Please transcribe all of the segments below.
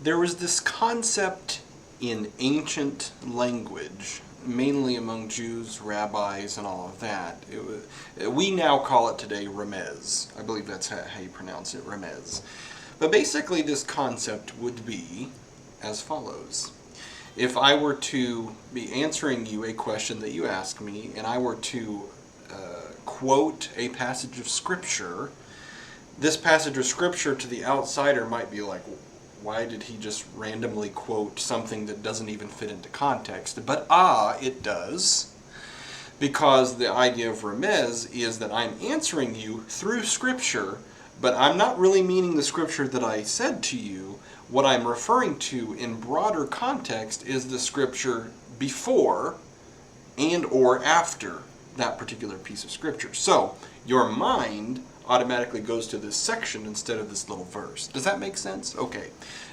There was this concept in ancient language, mainly among Jews, rabbis, and all of that. We now call it today remez. I believe that's how you pronounce it, remez. But basically this concept would be as follows. If I were to be answering you a question that you ask me, and I were to quote a passage of Scripture, this passage of Scripture to the outsider might be like, why did he just randomly quote something that doesn't even fit into context? But it does. Because the idea of remez is that I'm answering you through Scripture, but I'm not really meaning the Scripture that I said to you. What I'm referring to in broader context is the Scripture before and or after that particular piece of Scripture. So your mind automatically goes to this section instead of this little verse. Does that make sense? Okay.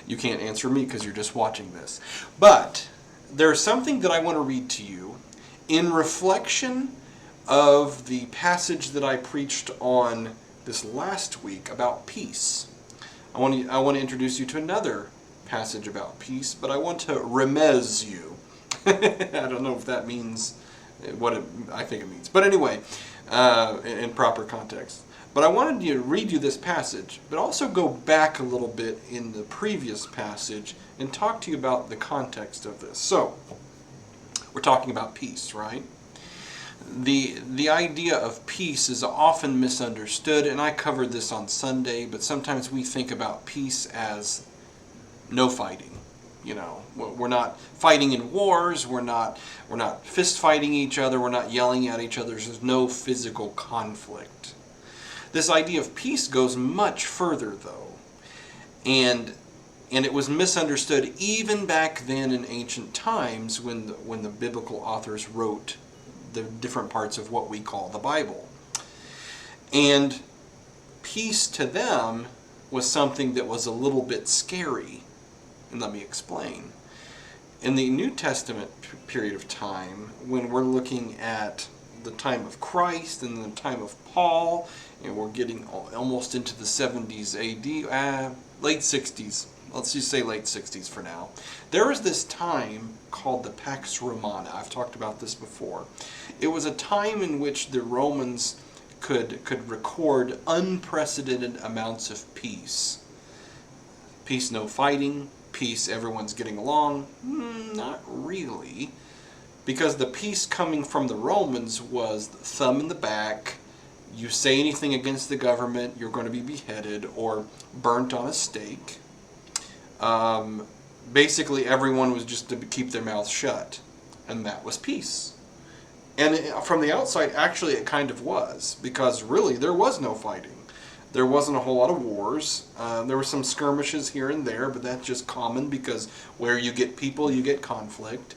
You can't answer me because you're just watching this. But there's something that I want to read to you in reflection of the passage that I preached on this last week about peace. I want to introduce you to another passage about peace, but I want to remez you. I don't know if that means what I think it means. But anyway, in proper context. But I wanted to read you this passage, but also go back a little bit in the previous passage and talk to you about the context of this. So, we're talking about peace, right? The idea of peace is often misunderstood, and I covered this on Sunday, but sometimes we think about peace as no fighting. You know, we're not fighting in wars, we're not fist fighting each other, we're not yelling at each other, there's no physical conflict. This idea of peace goes much further, though, and it was misunderstood even back then in ancient times when the biblical authors wrote the different parts of what we call the Bible. And peace to them was something that was a little bit scary, and let me explain. In the New Testament period of time, when we're looking at the time of Christ and the time of Paul, and we're getting almost into the 70s AD, late 60s. Let's just say late 60s for now. There was this time called the Pax Romana. I've talked about this before. It was a time in which the Romans could record unprecedented amounts of peace. Peace, no fighting. Peace, everyone's getting along. Not really. Because the peace coming from the Romans was thumb in the back. You say anything against the government, you're going to be beheaded or burnt on a stake. Basically, everyone was just to keep their mouths shut. And that was peace. And from the outside, actually, it kind of was. Because really, there was no fighting. There wasn't a whole lot of wars. There were some skirmishes here and there, but that's just common because where you get people, you get conflict.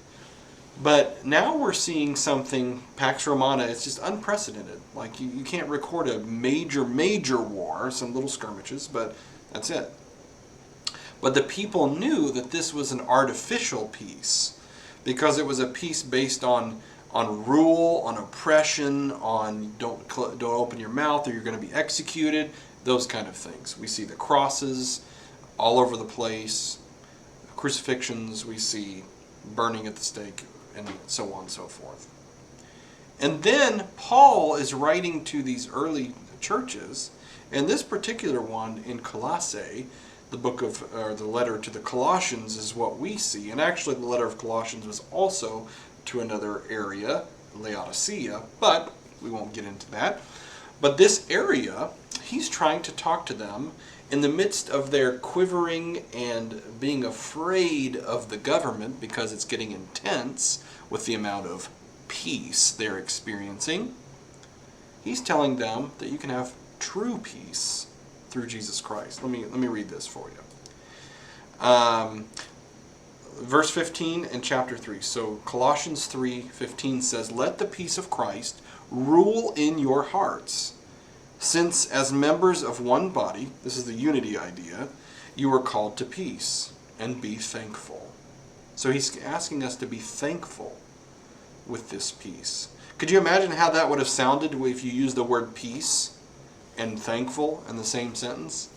But now we're seeing something, Pax Romana, it's just unprecedented. Like, you can't record a major war, some little skirmishes, but that's it. But the people knew that this was an artificial peace, because it was a peace based on rule, on oppression, on don't open your mouth or you're going to be executed, those kind of things. We see the crosses all over the place, crucifixions, we see burning at the stake, and so on and so forth. And then Paul is writing to these early churches, and this particular one in Colossae, the letter to the Colossians is what we see. And actually the letter of Colossians was also to another area, Laodicea, but we won't get into that. But this area, he's trying to talk to them in the midst of their quivering and being afraid of the government because it's getting intense with the amount of peace they're experiencing. He's telling them that you can have true peace through Jesus Christ. Let me read this for you. Verse 15 in chapter 3. So Colossians 3:15 says, "Let the peace of Christ rule in your hearts, since as members of one body," this is the unity idea, "you are called to peace, and be thankful." So he's asking us to be thankful with this peace. Could you imagine how that would have sounded if you used the word peace and thankful in the same sentence?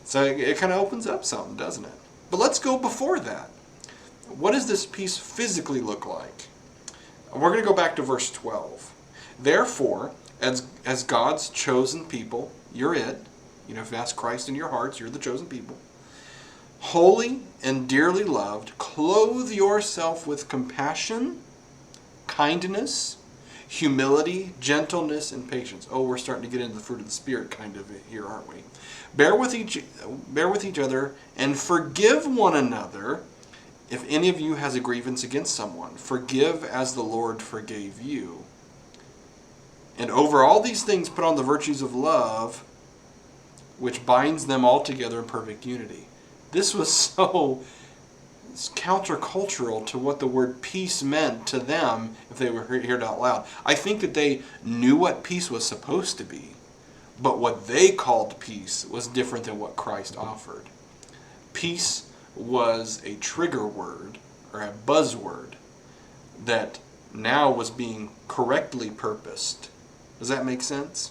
So it kind of opens up something, doesn't it? But let's go before that. What does this peace physically look like? We're going to go back to verse 12. Therefore, as God's chosen people, you're it. You know, if you ask Christ in your hearts, you're the chosen people. Holy and dearly loved, clothe yourself with compassion, kindness, humility, gentleness, and patience. Oh, we're starting to get into the fruit of the Spirit kind of here, aren't we? Bear with each other and forgive one another if any of you has a grievance against someone. Forgive as the Lord forgave you. And over all these things put on the virtues of love, which binds them all together in perfect unity. This was so countercultural to what the word peace meant to them if they were heard out loud. I think that they knew what peace was supposed to be, but what they called peace was different than what Christ offered. Peace was a trigger word or a buzzword that now was being correctly purposed. Does that make sense?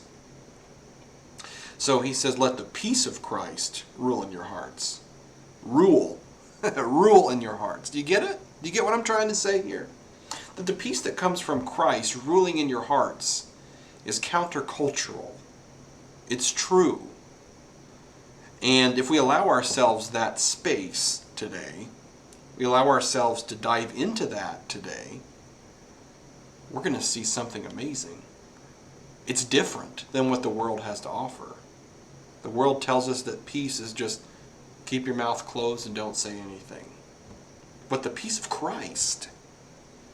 So he says, let the peace of Christ rule in your hearts. Rule. Rule in your hearts. Do you get it? Do you get what I'm trying to say here? That the peace that comes from Christ ruling in your hearts is countercultural. It's true. And if we allow ourselves that space today, we allow ourselves to dive into that today, we're going to see something amazing. It's different than what the world has to offer. The world tells us that peace is just keep your mouth closed and don't say anything. But the peace of Christ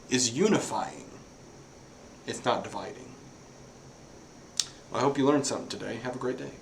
is unifying. It's not dividing. I hope you learned something today. Have a great day.